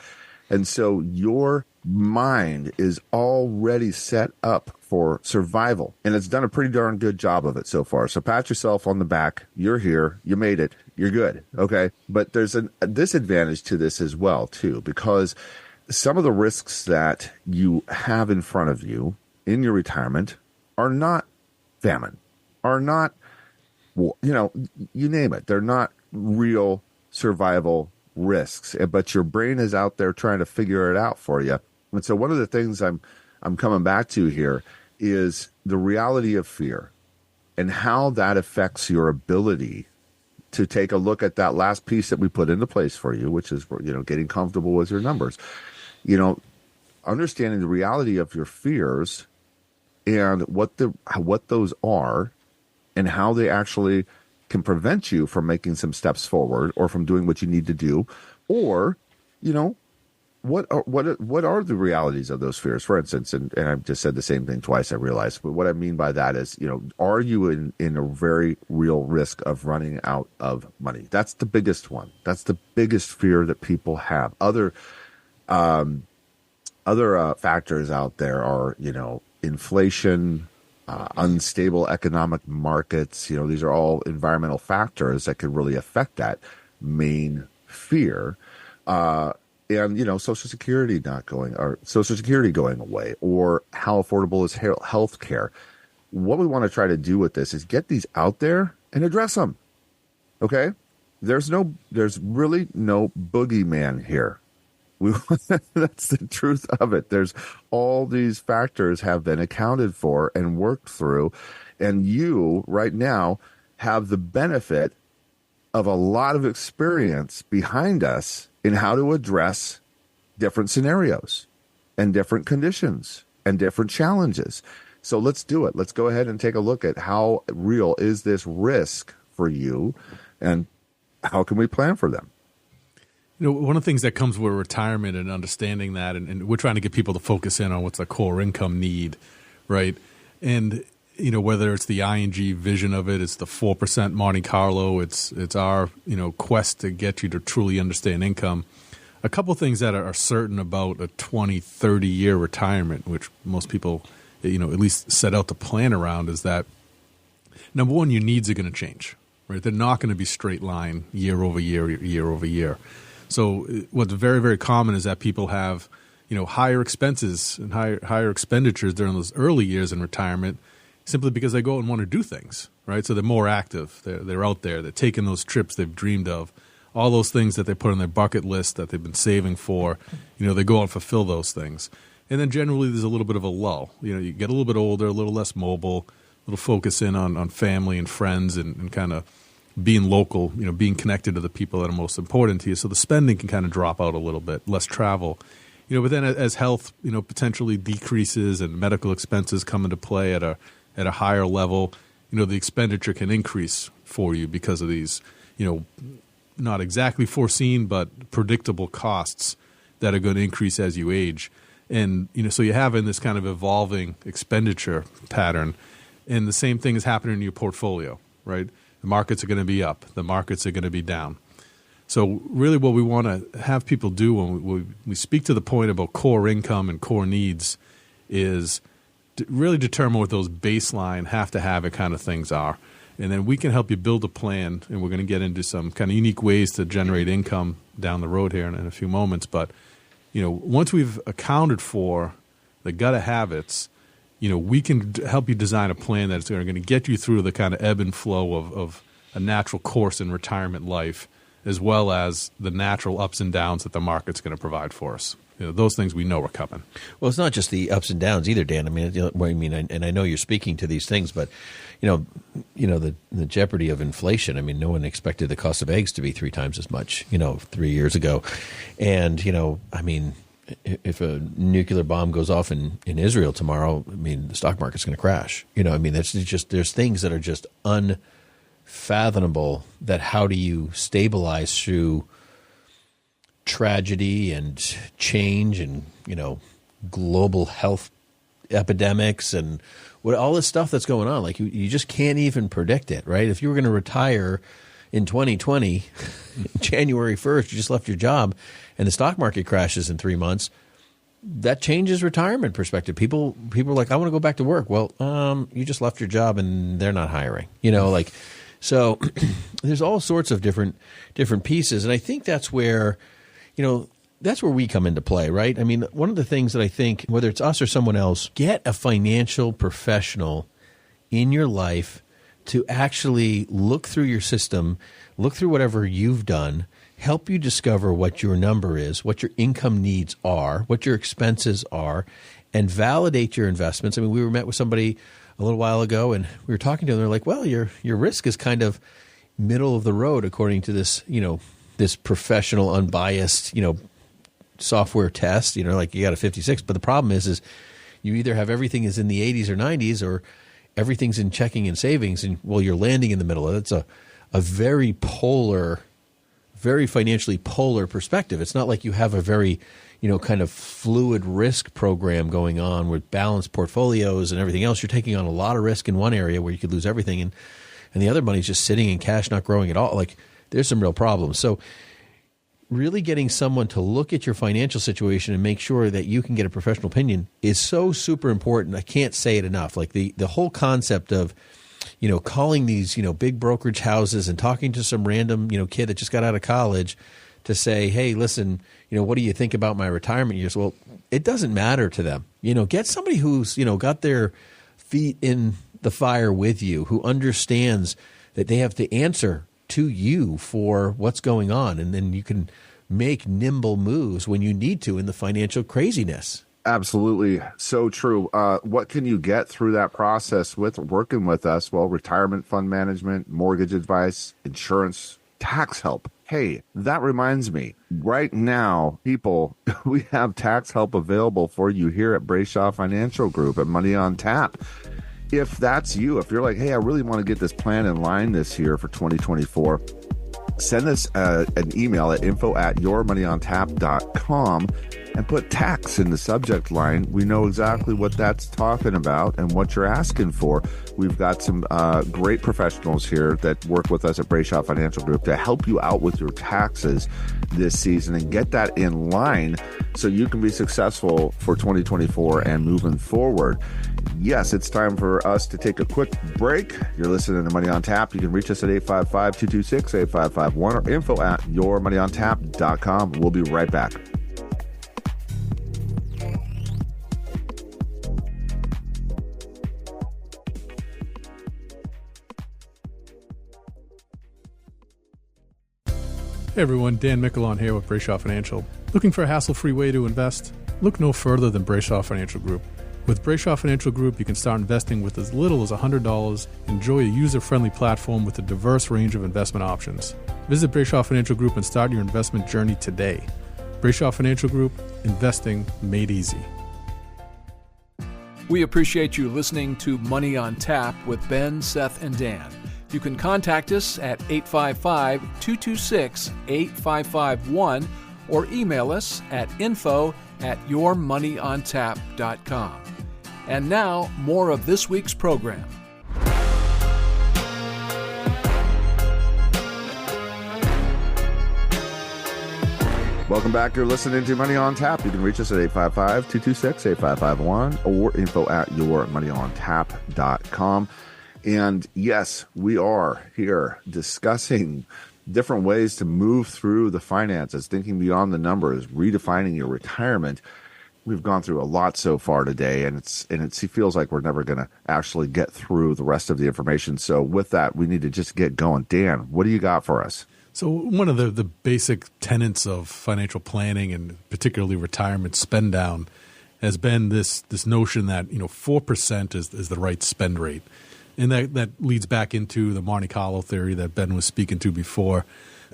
And so your mind is already set up for survival, and it's done a pretty darn good job of it so far. So pat yourself on the back. You're here. You made it. You're good. Okay. But there's a disadvantage to this as well, too, because some of the risks that you have in front of you in your retirement are not famine, are not, you name it. They're not real survival risks, but your brain is out there trying to figure it out for you. And so one of the things I'm coming back to here is the reality of fear and how that affects your ability to take a look at that last piece that we put into place for you, which is, getting comfortable with your numbers. Understanding the reality of your fears and what those are and how they actually can prevent you from making some steps forward or from doing what you need to do, or, what are the realities of those fears? For instance, and I've just said the same thing twice, I realize, but what I mean by that is, are you in a very real risk of running out of money? That's the biggest one. That's the biggest fear that people have. Other factors out there are, inflation, unstable economic markets. These are all environmental factors that can really affect that main fear. And, Social Security going away, or how affordable is health care. What we want to try to do with this is get these out there and address them. Okay. there's really no boogeyman here. That's the truth of it. There's all these factors have been accounted for and worked through, and you right now have the benefit of a lot of experience behind us in how to address different scenarios and different conditions and different challenges. So let's do it. Let's go ahead and take a look at how real is this risk for you and how can we plan for them? One of the things that comes with retirement and understanding that, and we're trying to get people to focus in on what's a core income need, right? And, whether it's the ING vision of it, it's the 4% Monte Carlo, it's our, quest to get you to truly understand income. A couple of things that are certain about a 20, 30-year retirement, which most people, at least set out to plan around, is that, number one, your needs are going to change, right? They're not going to be straight line year over year, year over year. So what's very, very common is that people have, higher expenses and higher expenditures during those early years in retirement simply because they go out and want to do things, right? So they're more active. They're out there. They're taking those trips they've dreamed of. All those things that they put on their bucket list that they've been saving for, they go out and fulfill those things. And then generally there's a little bit of a lull. You get a little bit older, a little less mobile, a little focus in on family and friends and kind of being local, being connected to the people that are most important to you. So the spending can kind of drop out a little bit, less travel. But then as health, potentially decreases and medical expenses come into play at a higher level, the expenditure can increase for you because of these, not exactly foreseen, but predictable costs that are going to increase as you age. And, so you have in this kind of evolving expenditure pattern. And the same thing is happening in your portfolio, right? The markets are going to be up. The markets are going to be down. So really what we want to have people do when we speak to the point about core income and core needs is to really determine what those baseline have-to-have-it kind of things are. And then we can help you build a plan, and we're going to get into some kind of unique ways to generate income down the road here in a few moments. But, once we've accounted for the gotta habits, we can help you design a plan that's going to get you through the kind of ebb and flow of a natural course in retirement life, as well as the natural ups and downs that the market's going to provide for us. Those things we know are coming. Well, it's not just the ups and downs either, Dan. And I know you're speaking to these things, but the jeopardy of inflation. No one expected the cost of eggs to be 3 times as much, 3 years ago, and if a nuclear bomb goes off in Israel tomorrow, the stock market's going to crash. That's just there's things that are just unfathomable. That how do you stabilize through tragedy and change and global health epidemics and all this stuff that's going on? Like you just can't even predict it, right? If you were going to retire in 2020, January 1st, you just left your job and the stock market crashes in 3 months, that changes retirement perspective. People are like, I want to go back to work. Well, you just left your job and they're not hiring, so there's all sorts of different pieces. And I think that's where, that's where we come into play, right? One of the things that I think, whether it's us or someone else, get a financial professional in your life to actually look through your system, look through whatever you've done, help you discover what your number is, what your income needs are, what your expenses are, and validate your investments. We were met with somebody a little while ago, and we were talking to them. They're like, well, your risk is kind of middle of the road according to this, this professional, unbiased, software test. Like you got a 56, but the problem is you either have everything is in the 80s or 90s, or everything's in checking and savings, and you're landing in the middle. It's a very polar, very financially polar perspective. It's not like you have a very, kind of fluid risk program going on with balanced portfolios and everything else. You're taking on a lot of risk in one area where you could lose everything, and the other money's just sitting in cash, not growing at all. Like there's some real problems. So really getting someone to look at your financial situation and make sure that you can get a professional opinion is so super important. I can't say it enough. Like the whole concept of, calling these, big brokerage houses and talking to some random, kid that just got out of college to say, hey, listen, what do you think about my retirement years? Well, it doesn't matter to them. Get somebody who's, got their feet in the fire with you, who understands that they have to answer to you for what's going on. And then you can make nimble moves when you need to in the financial craziness. Absolutely. So true. What can you get through that process with working with us? Well, retirement fund management, mortgage advice, insurance, tax help. Hey, that reminds me, right now, people, we have tax help available for you here at Brayshaw Financial Group at Money on Tap. If that's you, if you're like, hey, I really want to get this plan in line this year for 2024, send us an email at info@yourmoneyontap.com and put tax in the subject line. We know exactly what that's talking about and what you're asking for. We've got some great professionals here that work with us at Brayshaw Financial Group to help you out with your taxes this season and get that in line so you can be successful for 2024 and moving forward. Yes, it's time for us to take a quick break. You're listening to Money on Tap. You can reach us at 855-226-8551 or info@yourmoneyontap.com. We'll be right back. Hey everyone, Dan Mickelon here with Brayshaw Financial. Looking for a hassle-free way to invest? Look no further than Brayshaw Financial Group. With Brayshaw Financial Group, you can start investing with as little as $100, enjoy a user-friendly platform with a diverse range of investment options. Visit Brayshaw Financial Group and start your investment journey today. Brayshaw Financial Group, investing made easy. We appreciate you listening to Money on Tap with Ben, Seth, and Dan. You can contact us at 855-226-8551 or email us at info@yourmoneyontap.com. And now, more of this week's program. Welcome back. You're listening to Money on Tap. You can reach us at 855-226-8551 or info@yourmoneyontap.com. And yes, we are here discussing different ways to move through the finances, thinking beyond the numbers, redefining your retirement. We've gone through a lot so far today, and it feels like we're never going to actually get through the rest of the information. So with that, we need to just get going. Dan, what do you got for us? So one of the basic tenets of financial planning and particularly retirement spend down has been this notion that 4% is the right spend rate. And that leads back into the Monte Carlo theory that Ben was speaking to before.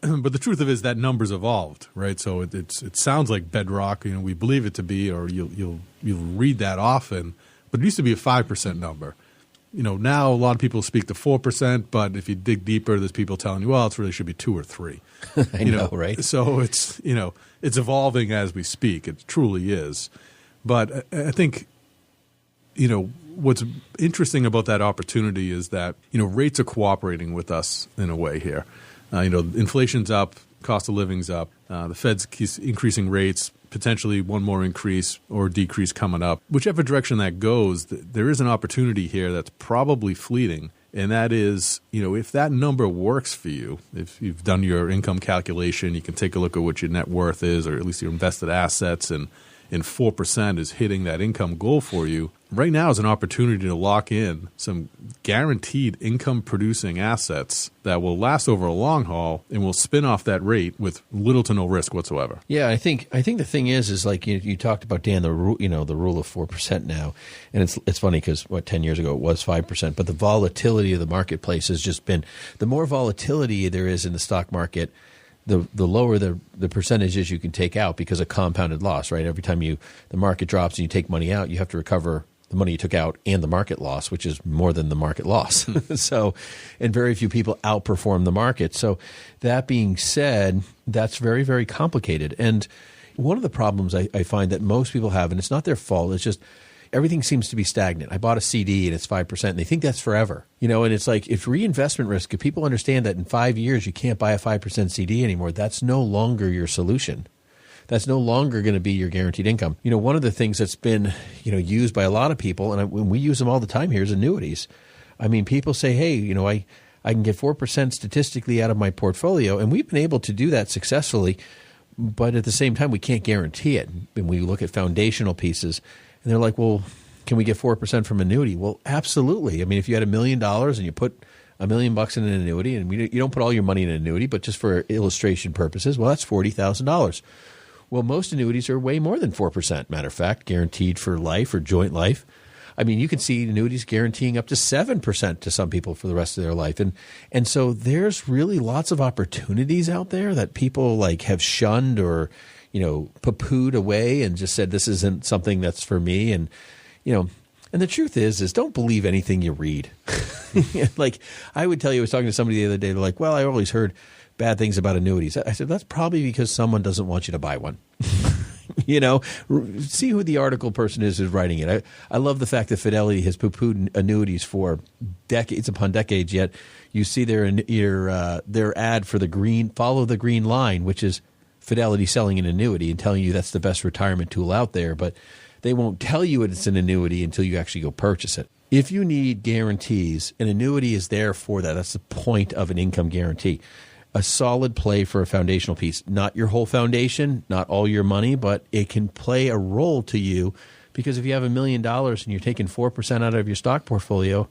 But the truth of it is that number's evolved, right? So it sounds like bedrock, we believe it to be, or you'll read that often. But it used to be a 5% number. Now a lot of people speak to 4%, but if you dig deeper, there's people telling you, well, it really should be 2 or 3. I know, right? So it's it's evolving as we speak. It truly is. But I think what's interesting about that opportunity is that, rates are cooperating with us in a way here. Inflation's up, cost of living's up. The Fed's keeps increasing rates, potentially one more increase or decrease coming up. Whichever direction that goes, there is an opportunity here that's probably fleeting. And that is, if that number works for you, if you've done your income calculation, you can take a look at what your net worth is, or at least your invested assets, and 4% is hitting that income goal for you. Right now is an opportunity to lock in some guaranteed income-producing assets that will last over a long haul and will spin off that rate with little to no risk whatsoever. Yeah, I think the thing is like you talked about, Dan, the rule of 4% now, and it's funny because 10 years ago it was 5%, but the volatility of the marketplace has just been, the more volatility there is in the stock market, the lower the percentages you can take out because of compounded loss, right? Every time the market drops and you take money out, you have to recover the money you took out and the market loss, which is more than the market loss. So, and very few people outperform the market. So that being said, that's very, very complicated. And one of the problems I find that most people have, and it's not their fault, it's just everything seems to be stagnant. I bought a CD and it's 5%, and they think that's forever. And it's like, if reinvestment risk, if people understand that in 5 years you can't buy a 5% CD anymore, that's no longer your solution. That's no longer going to be your guaranteed income. One of the things that's been, used by a lot of people, and we use them all the time here, is annuities. I mean, people say, hey, I can get 4% statistically out of my portfolio, and we've been able to do that successfully, but at the same time, we can't guarantee it. And we look at foundational pieces, and they're like, well, can we get 4% from annuity? Well, absolutely. I mean, if you had $1 million and you put $1 million in an annuity, and you don't put all your money in an annuity, but just for illustration purposes, well, that's $40,000. Well, most annuities are way more than 4%, matter of fact, guaranteed for life or joint life. I mean, you can see annuities guaranteeing up to 7% to some people for the rest of their life. And so there's really lots of opportunities out there that people like have shunned or, poo-pooed away and just said, this isn't something that's for me. And the truth is don't believe anything you read. Like I would tell you, I was talking to somebody the other day, they're like, well, I always heard bad things about annuities. I said, that's probably because someone doesn't want you to buy one. See who the article person is who's writing it. I love the fact that Fidelity has poo-pooed annuities for decades upon decades, yet you see their ad for follow the green line, which is Fidelity selling an annuity and telling you that's the best retirement tool out there, but they won't tell you it's an annuity until you actually go purchase it. If you need guarantees, an annuity is there for that. That's the point of an income guarantee. A solid play for a foundational piece. Not your whole foundation, not all your money, but it can play a role to you because if you have $1 million and you're taking 4% out of your stock portfolio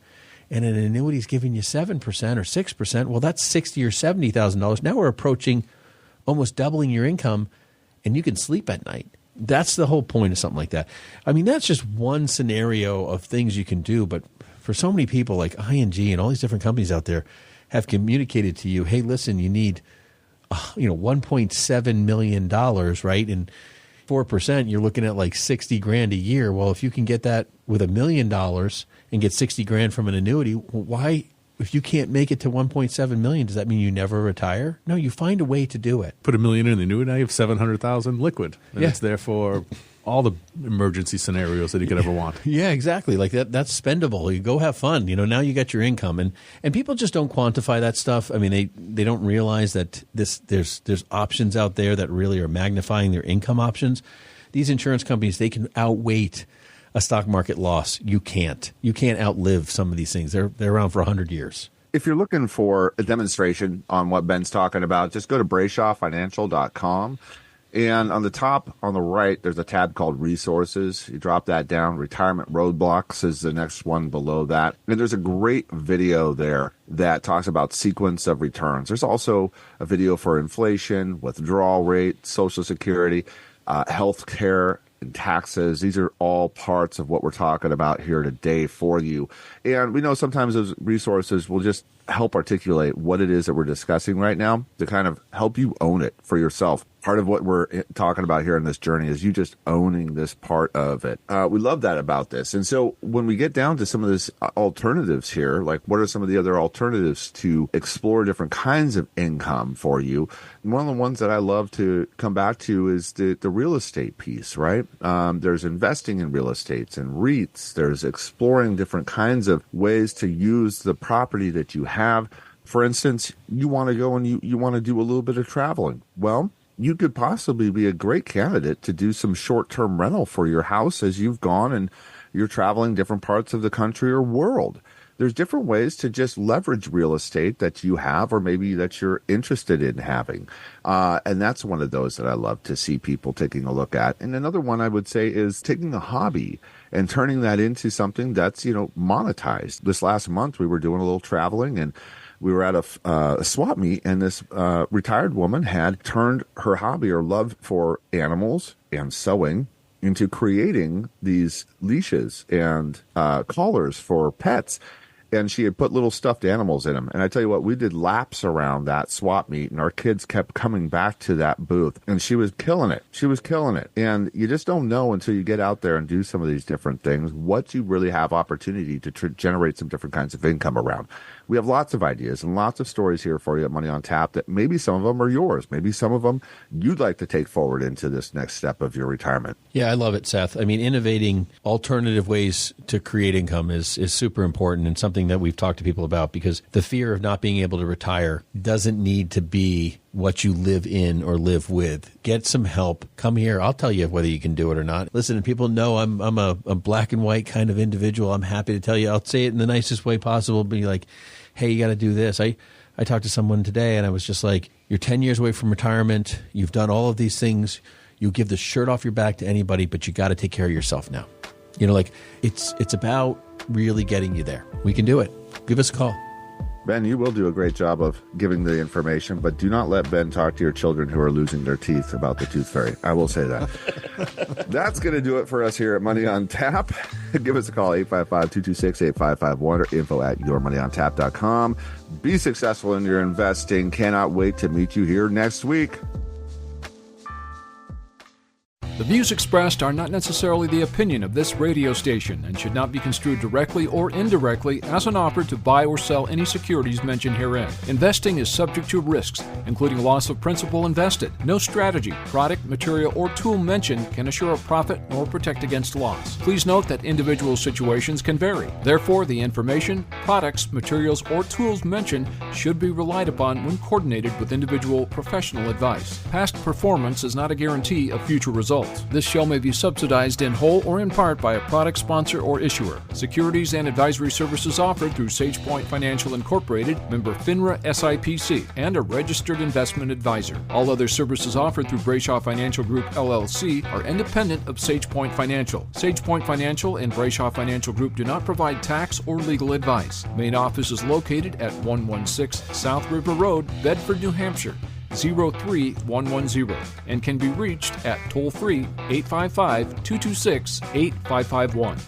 and an annuity is giving you 7% or 6%, well, that's $60,000 or $70,000. Now we're approaching almost doubling your income and you can sleep at night. That's the whole point of something like that. I mean, that's just one scenario of things you can do, but for so many people like ING and all these different companies out there, have communicated to you, hey, listen, you need, $1.7 million, right? And 4%, you're looking at like $60,000 a year. Well, if you can get that with $1 million and get $60,000 from an annuity, why, if you can't make it to 1.7 million, does that mean you never retire? No, you find a way to do it. Put $1 million in the annuity, now you have $700,000 liquid. And it's there for all the emergency scenarios that you could ever want. Yeah, exactly. Like that's spendable. You go have fun. Now you got your income, and people just don't quantify that stuff. I mean, they don't realize that there's options out there that really are magnifying their income options. These insurance companies, they can outweight a stock market loss. You can't outlive some of these things. They're around for 100 years. If you're looking for a demonstration on what Ben's talking about, just go to BrayshawFinancial.com. And on the top, on the right, there's a tab called Resources. You drop that down. Retirement Roadblocks is the next one below that. And there's a great video there that talks about sequence of returns. There's also a video for inflation, withdrawal rate, Social Security, health care, and taxes. These are all parts of what we're talking about here today for you. And we know sometimes those resources will just help articulate what it is that we're discussing right now to kind of help you own it for yourself. Part of what we're talking about here in this journey is you just owning this part of it. We love that about this. And so when we get down to some of these alternatives here, like what are some of the other alternatives to explore different kinds of income for you? And one of the ones that I love to come back to is the real estate piece, right? There's investing in real estates and REITs. There's exploring different kinds of ways to use the property that you have. For instance, you want to go and you want to do a little bit of traveling. Well, you could possibly be a great candidate to do some short-term rental for your house as you've gone and you're traveling different parts of the country or world. There's different ways to just leverage real estate that you have or maybe that you're interested in having. And that's one of those that I love to see people taking a look at. And another one I would say is taking a hobby and turning that into something that's, monetized. This last month, we were doing a little traveling and we were at a swap meet, and this retired woman had turned her hobby or love for animals and sewing into creating these leashes and collars for pets. And she had put little stuffed animals in them. And I tell you what, we did laps around that swap meet, and our kids kept coming back to that booth. And she was killing it. She was killing it. And you just don't know until you get out there and do some of these different things what you really have opportunity to generate some different kinds of income around. We have lots of ideas and lots of stories here for you at Money on Tap that maybe some of them are yours. Maybe some of them you'd like to take forward into this next step of your retirement. Yeah, I love it, Seth. I mean, innovating alternative ways to create income is super important and something that we've talked to people about, because the fear of not being able to retire doesn't need to be what you live in or live with. Get some help. Come here. I'll tell you whether you can do it or not. Listen, people know I'm a black and white kind of individual. I'm happy to tell you. I'll say it in the nicest way possible. Be like, hey, you got to do this. I talked to someone today and I was just like, you're 10 years away from retirement. You've done all of these things. You give the shirt off your back to anybody, but you got to take care of yourself now. It's about really getting you there. We can do it. Give us a call. Ben, you will do a great job of giving the information, but do not let Ben talk to your children who are losing their teeth about the tooth fairy. I will say that. That's going to do it for us here at Money on Tap. Give us a call, 855-226-8551 or info@yourmoneyontap.com. Be successful in your investing. Cannot wait to meet you here next week. The views expressed are not necessarily the opinion of this radio station and should not be construed directly or indirectly as an offer to buy or sell any securities mentioned herein. Investing is subject to risks, including loss of principal invested. No strategy, product, material, or tool mentioned can assure a profit nor protect against loss. Please note that individual situations can vary. Therefore, the information, products, materials, or tools mentioned should be relied upon when coordinated with individual professional advice. Past performance is not a guarantee of future results. This show may be subsidized in whole or in part by a product sponsor or issuer. Securities and advisory services offered through SagePoint Financial Incorporated, member FINRA SIPC, and a registered investment advisor. All other services offered through Brayshaw Financial Group LLC are independent of SagePoint Financial. SagePoint Financial and Brayshaw Financial Group do not provide tax or legal advice. Main office is located at 116 South River Road, Bedford, New Hampshire, 03110, and can be reached at toll-free 855-226-8551.